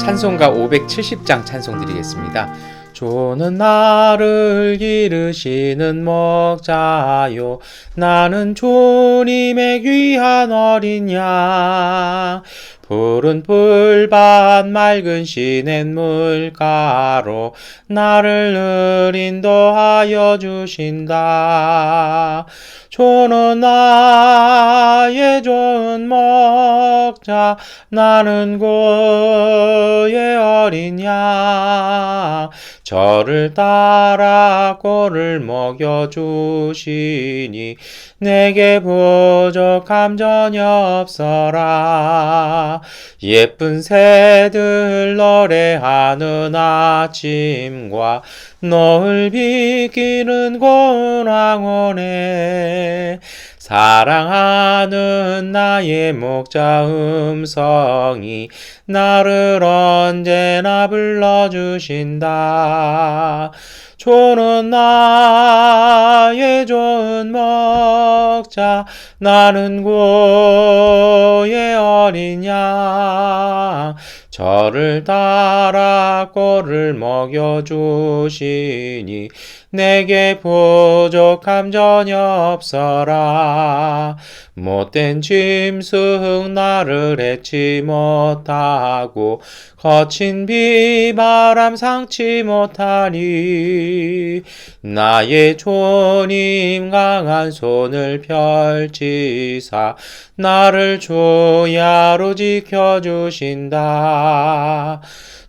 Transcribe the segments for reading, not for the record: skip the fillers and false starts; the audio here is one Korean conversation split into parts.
찬송가 570장 찬송 드리겠습니다. 주는 나를 기르시는 목자요, 나는 주님의 귀한 어린 양. 푸른 풀밭 맑은 시냇 물가로 나를 늘 인도하여 주신다. 주는 나의 좋은 목자, 나는 그의 어린 양. 저를 따라 꼴을 먹여주시니 내게 부족함 전혀 없어라. 예쁜 새들 노래하는 아침과 노을 비기는 고운 황혼에 사랑하는 나의 목자 음성이 나를 언제나 불러주신다. 주는 나의 좋은 목자, 나는 그의 어린 양. 저를 따라 꼴을 먹여주시니 내게 부족함 전혀 없어라. 못된 짐승 나를 해치 못하고 거친 비바람 상치 못하리. 나의 주님 강한 손을 펼치사 나를 주야로 지켜주신다.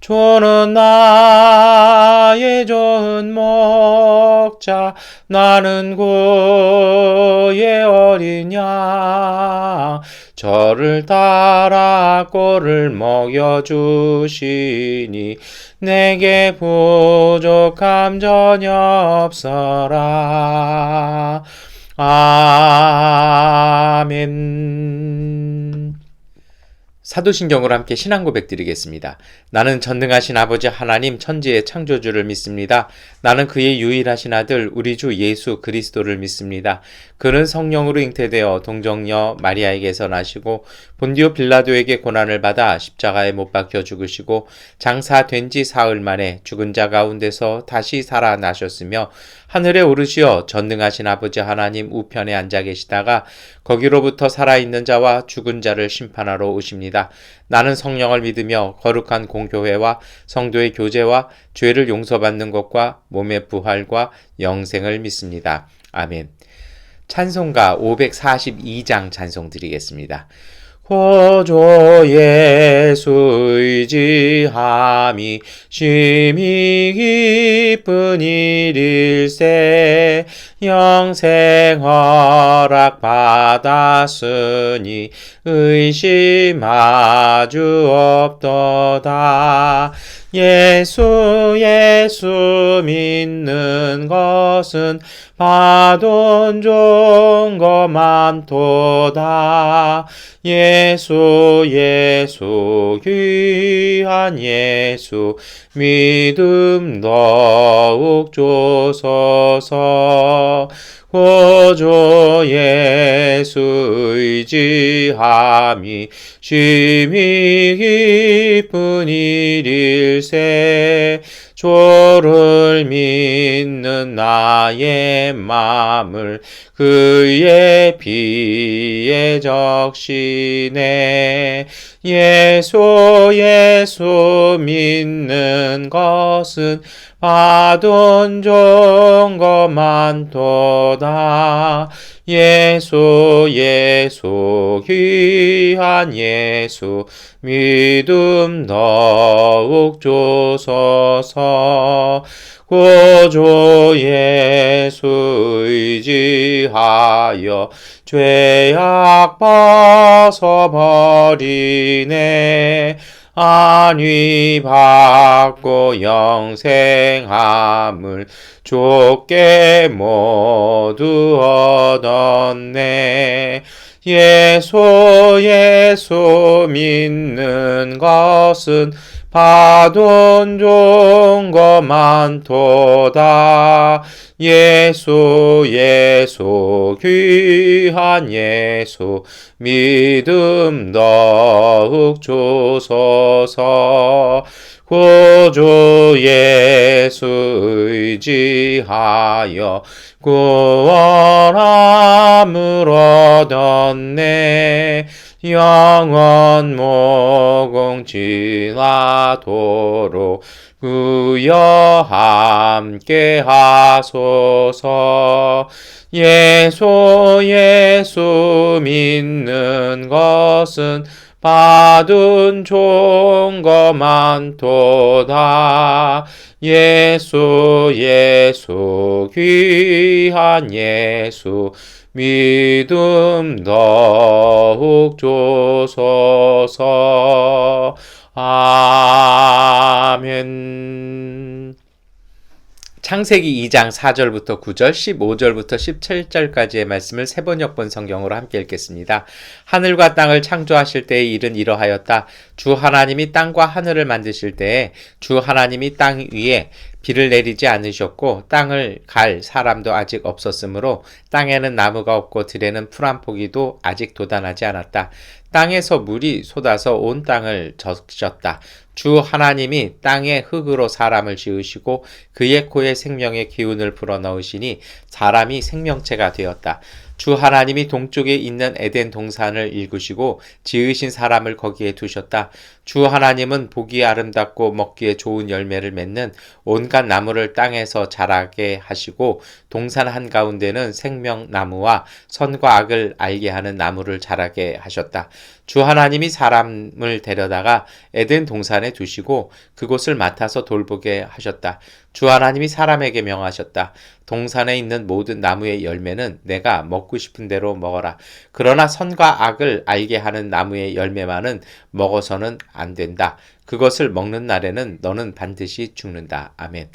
주는 나의 좋은 목자, 나는 그의 어린 양. 저를 따라 꼴을 먹여주시니 내게 부족함 전혀 없어라. 아멘. 사도신경으로 함께 신앙 고백 드리겠습니다. 나는 전능하신 아버지 하나님 천지의 창조주를 믿습니다. 나는 그의 유일하신 아들 우리 주 예수 그리스도를 믿습니다. 그는 성령으로 잉태되어 동정녀 마리아에게서 나시고 본디오 빌라도에게 고난을 받아 십자가에 못 박혀 죽으시고 장사된 지 사흘 만에 죽은 자 가운데서 다시 살아나셨으며 하늘에 오르시어 전능하신 아버지 하나님 우편에 앉아 계시다가 거기로부터 살아있는 자와 죽은 자를 심판하러 오십니다. 나는 성령을 믿으며 거룩한 공교회와 성도의 교제와 죄를 용서받는 것과 몸의 부활과 영생을 믿습니다. 아멘. 찬송가 542장 찬송 드리겠습니다. 구주 예수 의지함이 심히 기쁜 일일세. 영생 허락 받았으니 의심 아주 없도다. 예수 믿는 것은 받은 좋은 것 많도다. 예수 귀한 예수 믿음 더욱 주소서. 구주 예수 의지함이 심히 기쁜 일일세. 주를 믿는 나의 맘을 그의 피에 적시네. 예수 믿는 것은 받은 좋은 것 많도다. 예수 귀한 예수 믿음 더욱 주소서. 구주 예수 의지하여 죄악 벗어버리네. 안위 받고 영생함을 좁게 모두 얻었네. 예수 믿는 것은 받은 종거 많도다. 예수 예수 귀한 예수 믿음 더욱 주소서. 구주 예수 의지하여 구원함을 얻었네. 영원 모공 지나도록 그여 함께 하소서. 예수 예수 믿는 것은 받은 종거 많도다. 예수 예수 귀한 예수 믿음 더욱 주소서. 아멘. 창세기 2장 4절부터 9절, 15절부터 17절까지의 말씀을 세번역본 성경으로 함께 읽겠습니다. 하늘과 땅을 창조하실 때의 일은 이러하였다. 주 하나님이 땅과 하늘을 만드실 때에 주 하나님이 땅 위에 비를 내리지 않으셨고 땅을 갈 사람도 아직 없었으므로 땅에는 나무가 없고 들에는 풀 한 포기도 아직 돋아나지 않았다. 땅에서 물이 쏟아서 온 땅을 적셨다. 주 하나님이 땅의 흙으로 사람을 지으시고 그의 코에 생명의 기운을 불어넣으시니 사람이 생명체가 되었다. 주 하나님이 동쪽에 있는 에덴 동산을 일구시고 지으신 사람을 거기에 두셨다. 주 하나님은 보기에 아름답고 먹기에 좋은 열매를 맺는 온갖 나무를 땅에서 자라게 하시고 동산 한가운데는 생명나무와 선과 악을 알게 하는 나무를 자라게 하셨다. 주 하나님이 사람을 데려다가 에덴 동산에 두시고 그곳을 맡아서 돌보게 하셨다. 주 하나님이 사람에게 명하셨다. 동산에 있는 모든 나무의 열매는 내가 먹고 싶은 대로 먹어라. 그러나 선과 악을 알게 하는 나무의 열매만은 먹어서는 안 된다. 그것을 먹는 날에는 너는 반드시 죽는다. 아멘.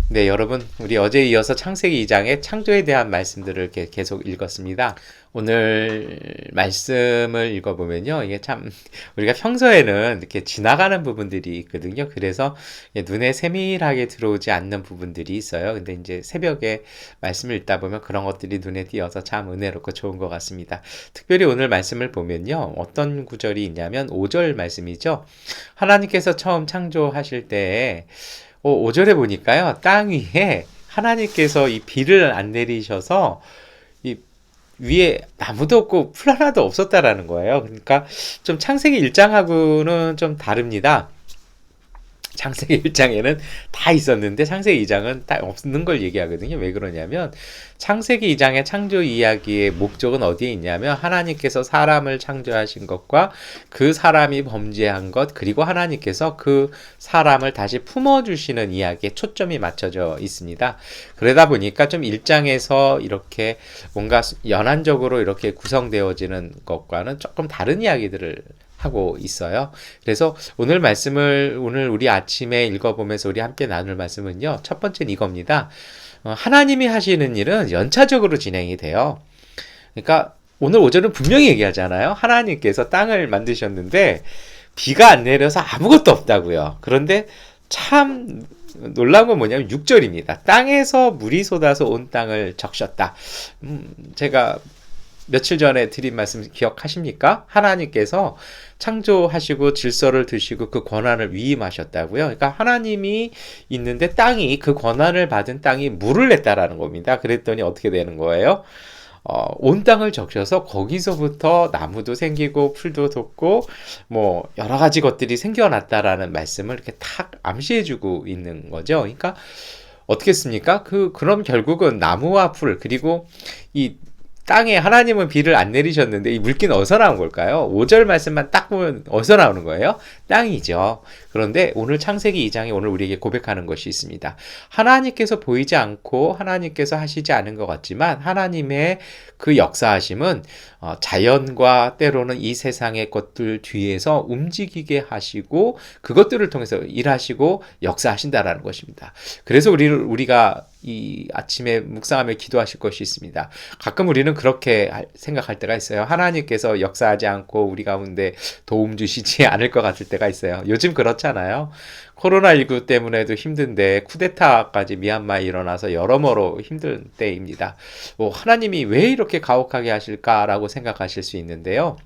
네, 여러분, 우리 어제에 이어서 창세기 2장의 창조에 대한 말씀들을 계속 읽었습니다. 오늘 말씀을 읽어보면요, 이게 참 우리가 평소에는 이렇게 지나가는 부분들이 있거든요. 그래서 눈에 세밀하게 들어오지 않는 부분들이 있어요. 근데 이제 새벽에 말씀을 읽다 보면 그런 것들이 눈에 띄어서 참 은혜롭고 좋은 것 같습니다. 특별히 오늘 말씀을 보면요, 어떤 구절이 있냐면 5절 말씀이죠. 하나님께서 처음 창조하실 때에 5절에 보니까요, 땅 위에 하나님께서 이 비를 안 내리셔서 이 위에 나무도 없고 풀 하나도 없었다라는 거예요. 그러니까 좀 창세기 1장하고는 좀 다릅니다. 창세기 1장에는 다 있었는데 창세기 2장은 다 없는 걸 얘기하거든요. 왜 그러냐면 창세기 2장의 창조 이야기의 목적은 어디에 있냐면 하나님께서 사람을 창조하신 것과 그 사람이 범죄한 것, 그리고 하나님께서 그 사람을 다시 품어주시는 이야기에 초점이 맞춰져 있습니다. 그러다 보니까 좀 1장에서 이렇게 뭔가 연안적으로 이렇게 구성되어지는 것과는 조금 다른 이야기들을 하고 있어요. 그래서 오늘 말씀을 오늘 우리 아침에 읽어보면서 우리 함께 나눌 말씀은요, 첫 번째는 이겁니다. 하나님이 하시는 일은 연차적으로 진행이 돼요. 그러니까 오늘 5절은 분명히 얘기하잖아요. 하나님께서 땅을 만드셨는데 비가 안 내려서 아무것도 없다고요. 그런데 참 놀라운 건 뭐냐면 6절입니다. 땅에서 물이 쏟아서 온 땅을 적셨다. 제가 며칠 전에 드린 말씀 기억하십니까? 하나님께서 창조하시고 질서를 두시고 그 권한을 위임하셨다고요. 그러니까 하나님이 있는데 땅이, 그 권한을 받은 땅이 물을 냈다라는 겁니다. 그랬더니 어떻게 되는 거예요? 온 땅을 적셔서 거기서부터 나무도 생기고 풀도 돋고 뭐 여러 가지 것들이 생겨났다라는 말씀을 이렇게 탁 암시해주고 있는 거죠. 그러니까 어떻겠습니까? 그럼 결국은 나무와 풀, 그리고 이 땅에 하나님은 비를 안 내리셨는데 이 물기는 어디서 나온 걸까요? 5절 말씀만 딱 보면 어디서 나오는 거예요? 땅이죠. 그런데 오늘 창세기 2장에 오늘 우리에게 고백하는 것이 있습니다. 하나님께서 보이지 않고 하나님께서 하시지 않은 것 같지만 하나님의 그 역사하심은 자연과 때로는 이 세상의 것들 뒤에서 움직이게 하시고 그것들을 통해서 일하시고 역사하신다라는 것입니다. 그래서 우리가 이 아침에 묵상하며 기도하실 것이 있습니다. 가끔 우리는 그렇게 생각할 때가 있어요. 하나님께서 역사하지 않고 우리 가운데 도움 주시지 않을 것 같을 때가 있어요. 요즘 그렇잖아요. 코로나19 때문에도 힘든데 쿠데타까지 미얀마에 일어나서 여러모로 힘든 때입니다. 하나님이 왜 이렇게 가혹하게 하실까라고 생각하실 수 있는데요.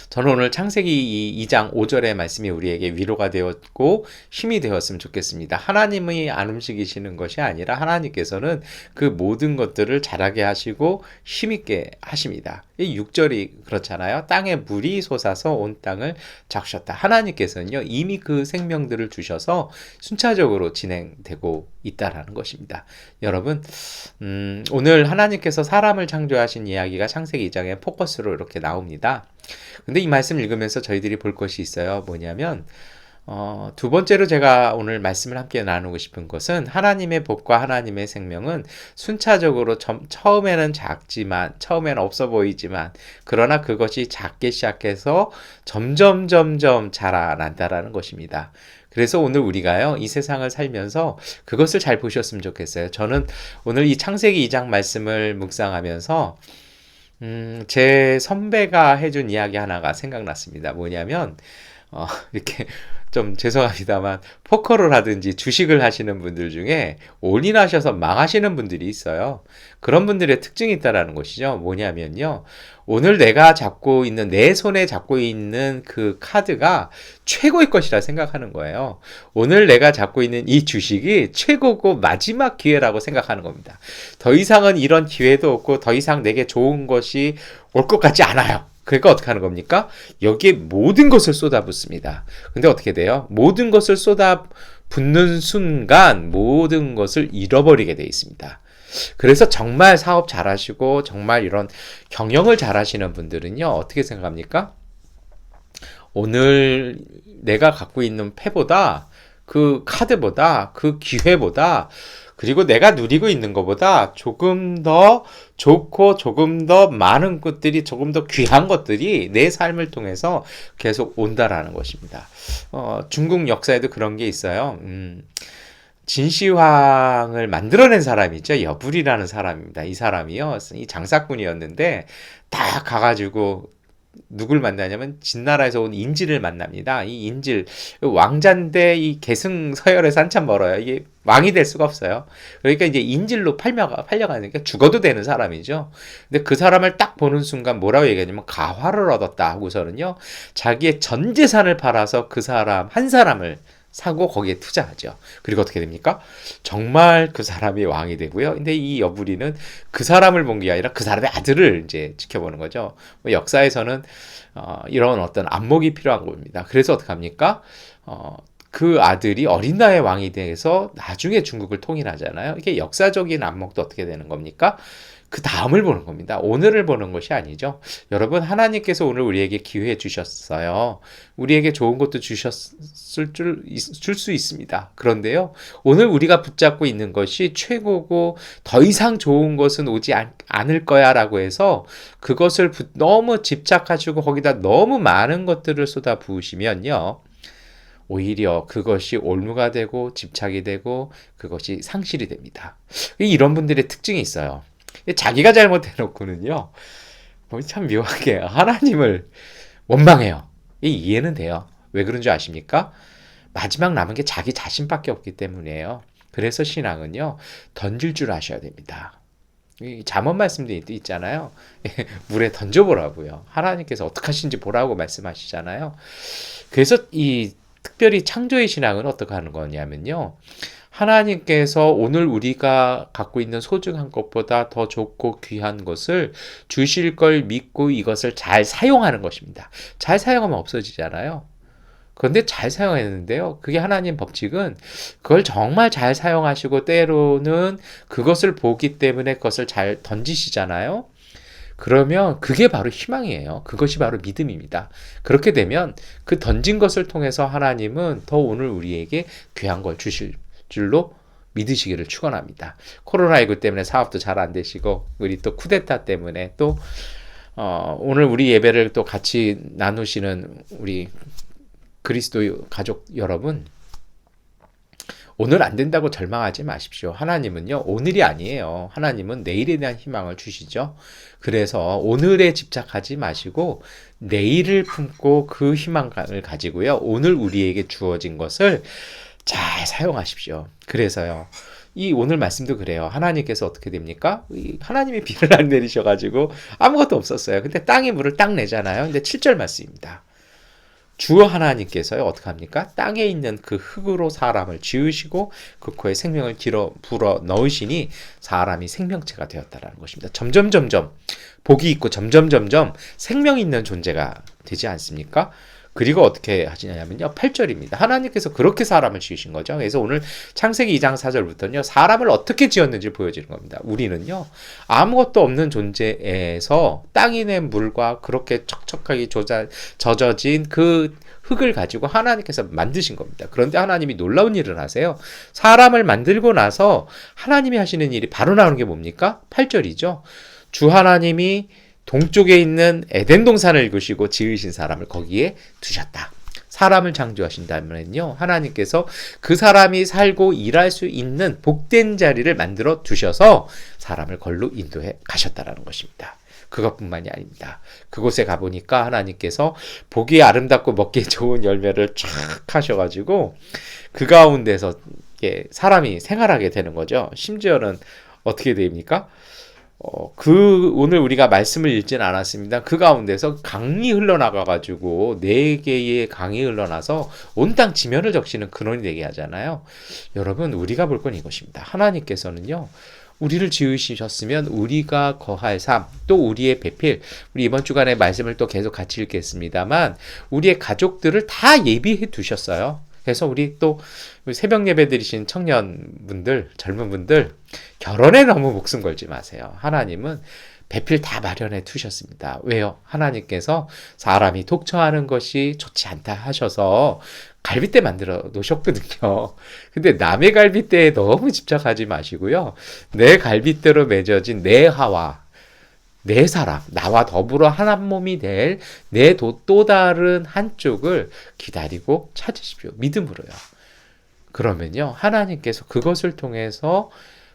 저는 오늘 창세기 2장 5절의 말씀이 우리에게 위로가 되었고 힘이 되었으면 좋겠습니다. 하나님이 안 움직이시는 것이 아니라 하나님께서는 그 모든 것들을 자라게 하시고 힘있게 하십니다. 이 6절이 그렇잖아요. 땅에 물이 솟아서 온 땅을 적셨다. 하나님께서는요, 이미 그 생명들을 주셔서 순차적으로 진행되고 있다라는 것입니다. 여러분, 오늘 하나님께서 사람을 창조하신 이야기가 창세기 2장의 포커스로 이렇게 나옵니다. 근데 이 말씀 읽으면서 저희들이 볼 것이 있어요. 뭐냐면 두 번째로 제가 오늘 말씀을 함께 나누고 싶은 것은 하나님의 복과 하나님의 생명은 순차적으로 처음에는 작지만 처음에는 없어 보이지만 그러나 그것이 작게 시작해서 점점 자라난다라는 것입니다. 그래서 오늘 우리가요, 이 세상을 살면서 그것을 잘 보셨으면 좋겠어요. 저는 오늘 이 창세기 2장 말씀을 묵상하면서 제 선배가 해준 이야기 하나가 생각났습니다. 뭐냐면, 이렇게 좀 죄송합니다만, 포커를 하든지 주식을 하시는 분들 중에 올인하셔서 망하시는 분들이 있어요. 그런 분들의 특징이 있다라는 것이죠. 뭐냐면요. 오늘 내가 잡고 있는, 내 손에 잡고 있는 그 카드가 최고의 것이라 생각하는 거예요. 오늘 내가 잡고 있는 이 주식이 최고고 마지막 기회라고 생각하는 겁니다. 더 이상은 이런 기회도 없고 더 이상 내게 좋은 것이 올 것 같지 않아요. 그러니까 어떻게 하는 겁니까? 여기에 모든 것을 쏟아붓습니다. 근데 어떻게 돼요? 모든 것을 쏟아붓는 순간 모든 것을 잃어버리게 돼 있습니다. 그래서 정말 사업 잘하시고 정말 이런 경영을 잘하시는 분들은요, 어떻게 생각합니까? 오늘 내가 갖고 있는 패보다 그 카드보다 그 기회보다 그리고 내가 누리고 있는 것보다 조금 더 좋고 조금 더 많은 것들이 조금 더 귀한 것들이 내 삶을 통해서 계속 온다라는 것입니다. 중국 역사에도 그런 게 있어요. 진시황을 만들어낸 사람이죠. 여불이라는 사람입니다. 이 사람이요, 이 장사꾼이었는데 딱 가가지고 누굴 만나냐면 진나라에서 온 인질을 만납니다. 이 인질 왕자인데 이 계승 서열에서 한참 멀어요. 이게 왕이 될 수가 없어요. 그러니까 이제 인질로 팔려가니까 죽어도 되는 사람이죠. 근데 그 사람을 딱 보는 순간 뭐라고 얘기하냐면 가화를 얻었다 하고서는요, 자기의 전 재산을 팔아서 그 사람 한 사람을 사고 거기에 투자하죠. 그리고 어떻게 됩니까? 정말 그 사람이 왕이 되고요. 근데 이 여부리는 그 사람을 본 게 아니라 그 사람의 아들을 이제 지켜보는 거죠. 역사에서는 이런 어떤 안목이 필요한 겁니다. 그래서 어떻게 합니까? 그 아들이 어린 나이에 왕이 돼서 나중에 중국을 통일하잖아요. 이게 역사적인 안목도 어떻게 되는 겁니까? 그 다음을 보는 겁니다. 오늘을 보는 것이 아니죠. 여러분, 하나님께서 오늘 우리에게 기회 주셨어요. 우리에게 좋은 것도 줄 수 있습니다. 그런데요, 오늘 우리가 붙잡고 있는 것이 최고고 더 이상 좋은 것은 오지 않을 거야 라고 해서 그것을 너무 집착하시고 거기다 너무 많은 것들을 쏟아 부으시면요, 오히려 그것이 올무가 되고 집착이 되고 그것이 상실이 됩니다. 이런 분들의 특징이 있어요. 자기가 잘못해놓고는요, 참 묘하게 하나님을 원망해요. 이해는 돼요. 왜 그런 줄 아십니까? 마지막 남은 게 자기 자신밖에 없기 때문이에요. 그래서 신앙은요, 던질 줄 아셔야 됩니다. 잠언 말씀도 있잖아요. 물에 던져보라고요. 하나님께서 어떻게 하시는지 보라고 말씀하시잖아요. 그래서 이 특별히 창조의 신앙은 어떻게 하는 거냐면요, 하나님께서 오늘 우리가 갖고 있는 소중한 것보다 더 좋고 귀한 것을 주실 걸 믿고 이것을 잘 사용하는 것입니다. 잘 사용하면 없어지잖아요. 그런데 잘 사용했는데요, 그게 하나님 법칙은 그걸 정말 잘 사용하시고 때로는 그것을 보기 때문에 그것을 잘 던지시잖아요. 그러면 그게 바로 희망이에요. 그것이 바로 믿음입니다. 그렇게 되면 그 던진 것을 통해서 하나님은 더 오늘 우리에게 귀한 걸 주실 줄로 믿으시기를 축원합니다. 코로나19 때문에 사업도 잘 안 되시고 우리 또 쿠데타 때문에 또 오늘 우리 예배를 또 같이 나누시는 우리 그리스도 가족 여러분, 오늘 안 된다고 절망하지 마십시오. 하나님은요, 오늘이 아니에요. 하나님은 내일에 대한 희망을 주시죠. 그래서 오늘에 집착하지 마시고 내일을 품고 그 희망을 가지고요, 오늘 우리에게 주어진 것을 잘 사용하십시오. 그래서요, 이 오늘 말씀도 그래요. 하나님께서 어떻게 됩니까? 하나님이 비를 안 내리셔가지고 아무것도 없었어요. 근데 땅에 물을 딱 내잖아요. 근데 7절 말씀입니다. 주 하나님께서요, 어떻게 합니까? 땅에 있는 그 흙으로 사람을 지으시고 그 코에 생명을 불어 넣으시니 사람이 생명체가 되었다라는 것입니다. 점점 복이 있고 점점 생명 있는 존재가 되지 않습니까? 그리고 어떻게 하시냐면요, 8절입니다. 하나님께서 그렇게 사람을 지으신 거죠. 그래서 오늘 창세기 2장 4절부터는요, 사람을 어떻게 지었는지 보여주는 겁니다. 우리는요, 아무것도 없는 존재에서 땅이 낸 물과 그렇게 척척하게 젖어진 그 흙을 가지고 하나님께서 만드신 겁니다. 그런데 하나님이 놀라운 일을 하세요. 사람을 만들고 나서 하나님이 하시는 일이 바로 나오는 게 뭡니까? 8절이죠. 주 하나님이 동쪽에 있는 에덴 동산을 이루시고 지으신 사람을 거기에 두셨다. 사람을 창조하신다면요, 하나님께서 그 사람이 살고 일할 수 있는 복된 자리를 만들어 두셔서 사람을 걸로 인도해 가셨다라는 것입니다. 그것뿐만이 아닙니다. 그곳에 가보니까 하나님께서 보기에 아름답고 먹기에 좋은 열매를 쫙 하셔가지고 그 가운데서 사람이 생활하게 되는 거죠. 심지어는 어떻게 됩니까? 오늘 우리가 말씀을 읽지는 않았습니다. 그 가운데서 강이 흘러나가가지고 4개의 강이 흘러나서 온 땅 지면을 적시는 근원이 되게 하잖아요. 여러분, 우리가 볼 건 이것입니다. 하나님께서는요, 우리를 지으셨으면 우리가 거할 삶, 또 우리의 배필, 우리 이번 주간에 말씀을 또 계속 같이 읽겠습니다만, 우리의 가족들을 다 예비해 두셨어요. 그래서 우리 또 새벽 예배 드리신 청년분들, 젊은 분들, 결혼에 너무 목숨 걸지 마세요. 하나님은 배필 다 마련해 두셨습니다. 왜요? 하나님께서 사람이 독처하는 것이 좋지 않다 하셔서 갈빗대 만들어 놓으셨거든요. 근데 남의 갈빗대에 너무 집착하지 마시고요, 내 갈빗대로 맺어진 내 하와 내 사람, 나와 더불어 한 몸이 될 내 또 다른 한쪽을 기다리고 찾으십시오. 믿음으로요. 그러면요, 하나님께서 그것을 통해서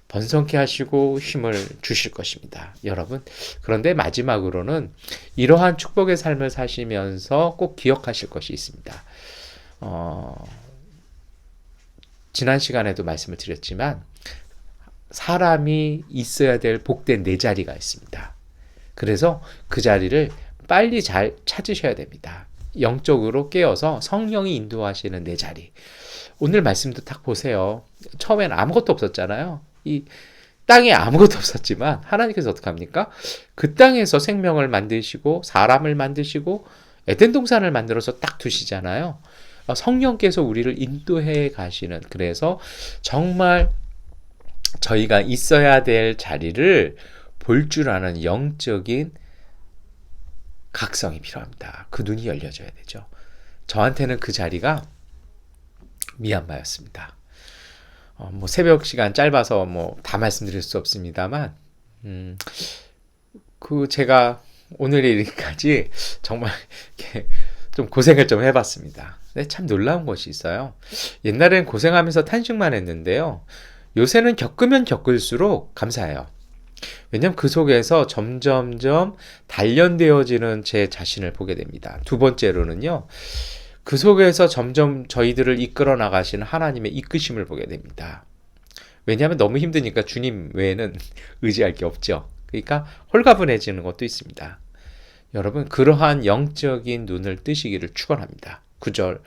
번성케 하시고 힘을 주실 것입니다. 여러분, 그런데 마지막으로는 이러한 축복의 삶을 사시면서 꼭 기억하실 것이 있습니다. 지난 시간에도 말씀을 드렸지만 사람이 있어야 될 복된 네 자리가 있습니다. 그래서 그 자리를 빨리 잘 찾으셔야 됩니다. 영적으로 깨어서 성령이 인도하시는 내 자리. 오늘 말씀도 딱 보세요. 처음엔 아무것도 없었잖아요. 이 땅에 아무것도 없었지만 하나님께서 어떻게 합니까? 그 땅에서 생명을 만드시고 사람을 만드시고 에덴 동산을 만들어서 딱 두시잖아요. 성령께서 우리를 인도해 가시는, 그래서 정말 저희가 있어야 될 자리를 볼 줄 아는 영적인 각성이 필요합니다. 그 눈이 열려져야 되죠. 저한테는 그 자리가 미얀마였습니다. 새벽 시간 짧아서 다 말씀드릴 수 없습니다만, 제가 오늘에 이르기까지 정말 좀 고생을 좀 해봤습니다. 근데 참 놀라운 것이 있어요. 옛날엔 고생하면서 탄식만 했는데요, 요새는 겪으면 겪을수록 감사해요. 왜냐하면 그 속에서 점점점 단련되어지는 제 자신을 보게 됩니다. 두 번째로는요, 그 속에서 점점 저희들을 이끌어 나가시는 하나님의 이끄심을 보게 됩니다. 왜냐하면 너무 힘드니까 주님 외에는 의지할 게 없죠. 그러니까 홀가분해지는 것도 있습니다. 여러분, 그러한 영적인 눈을 뜨시기를 축원합니다. 9절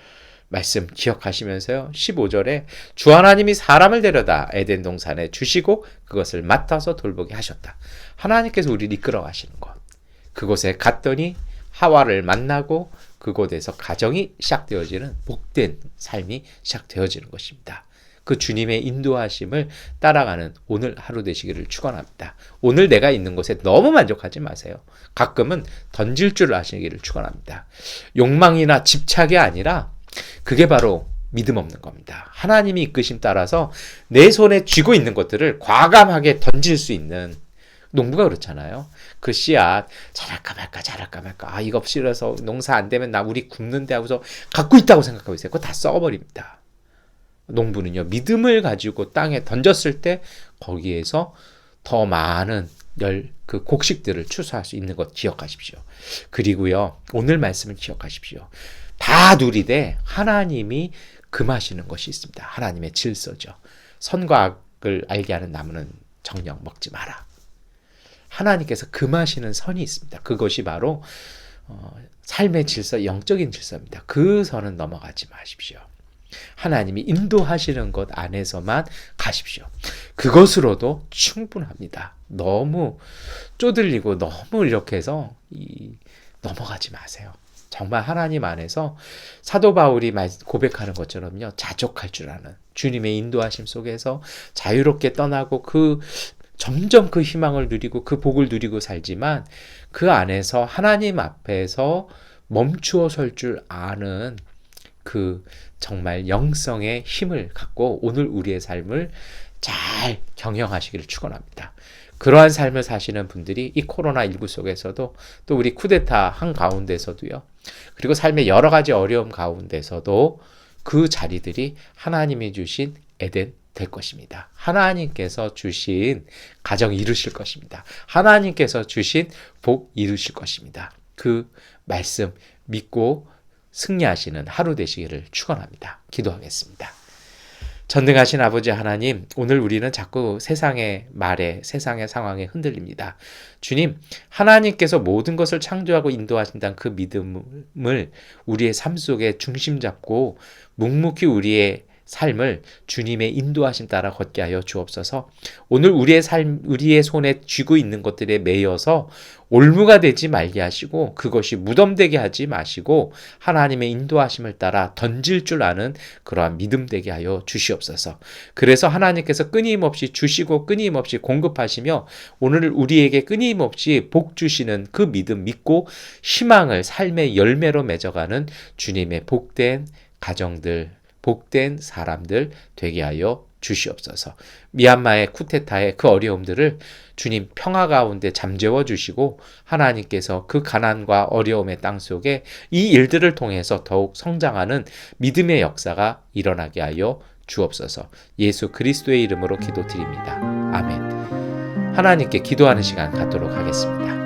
말씀 기억하시면서요, 15절에 주 하나님이 사람을 데려다 에덴 동산에 주시고 그것을 맡아서 돌보게 하셨다. 하나님께서 우리를 이끌어 가시는 것. 그곳에 갔더니 하와를 만나고 그곳에서 가정이 시작되어지는 복된 삶이 시작되어지는 것입니다. 그 주님의 인도하심을 따라가는 오늘 하루 되시기를 축원합니다. 오늘 내가 있는 곳에 너무 만족하지 마세요. 가끔은 던질 줄 아시기를 축원합니다. 욕망이나 집착이 아니라 그게 바로 믿음 없는 겁니다. 하나님이 이끄심 따라서 내 손에 쥐고 있는 것들을 과감하게 던질 수 있는, 농부가 그렇잖아요. 그 씨앗 자랄까 말까 이거 싫어서 농사 안 되면 우리 굶는데 하고서 갖고 있다고 생각하고 있어요. 그거 다 썩어버립니다. 농부는요, 믿음을 가지고 땅에 던졌을 때 거기에서 더 많은 그 곡식들을 추수할 수 있는 것 기억하십시오. 그리고요, 오늘 말씀을 기억하십시오. 다 누리되 하나님이 금하시는 것이 있습니다. 하나님의 질서죠. 선과 악을 알게 하는 나무는 정녕 먹지 마라. 하나님께서 금하시는 선이 있습니다. 그것이 바로 삶의 질서, 영적인 질서입니다. 그 선은 넘어가지 마십시오. 하나님이 인도하시는 것 안에서만 가십시오. 그것으로도 충분합니다. 너무 쪼들리고 너무 이렇게 해서 넘어가지 마세요. 정말 하나님 안에서 사도 바울이 고백하는 것처럼요, 자족할 줄 아는 주님의 인도하심 속에서 자유롭게 떠나고 점점 그 희망을 누리고 그 복을 누리고 살지만 그 안에서 하나님 앞에서 멈추어 설 줄 아는 그 정말 영성의 힘을 갖고 오늘 우리의 삶을 잘 경영하시기를 축원합니다. 그러한 삶을 사시는 분들이 이 코로나19 속에서도 또 우리 쿠데타 한가운데서도요. 그리고 삶의 여러 가지 어려움 가운데서도 그 자리들이 하나님이 주신 에덴 될 것입니다. 하나님께서 주신 가정 이루실 것입니다. 하나님께서 주신 복 이루실 것입니다. 그 말씀 믿고 승리하시는 하루 되시기를 축원합니다. 기도하겠습니다. 전능하신 아버지 하나님, 오늘 우리는 자꾸 세상의 말에, 세상의 상황에 흔들립니다. 주님, 하나님께서 모든 것을 창조하고 인도하신다는 그 믿음을 우리의 삶 속에 중심 잡고 묵묵히 우리의 삶을 주님의 인도하심 따라 걷게 하여 주옵소서. 오늘 우리의 손에 쥐고 있는 것들에 매여서 올무가 되지 말게 하시고 그것이 무덤되게 하지 마시고 하나님의 인도하심을 따라 던질 줄 아는 그러한 믿음 되게 하여 주시옵소서. 그래서 하나님께서 끊임없이 주시고 끊임없이 공급하시며 오늘 우리에게 끊임없이 복 주시는 그 믿음 믿고 희망을 삶의 열매로 맺어가는 주님의 복된 가정들, 복된 사람들 되게 하여 주시옵소서. 미얀마의 쿠데타의 그 어려움들을 주님 평화 가운데 잠재워 주시고 하나님께서 그 가난과 어려움의 땅 속에 이 일들을 통해서 더욱 성장하는 믿음의 역사가 일어나게 하여 주옵소서. 예수 그리스도의 이름으로 기도드립니다. 아멘. 하나님께 기도하는 시간 갖도록 하겠습니다.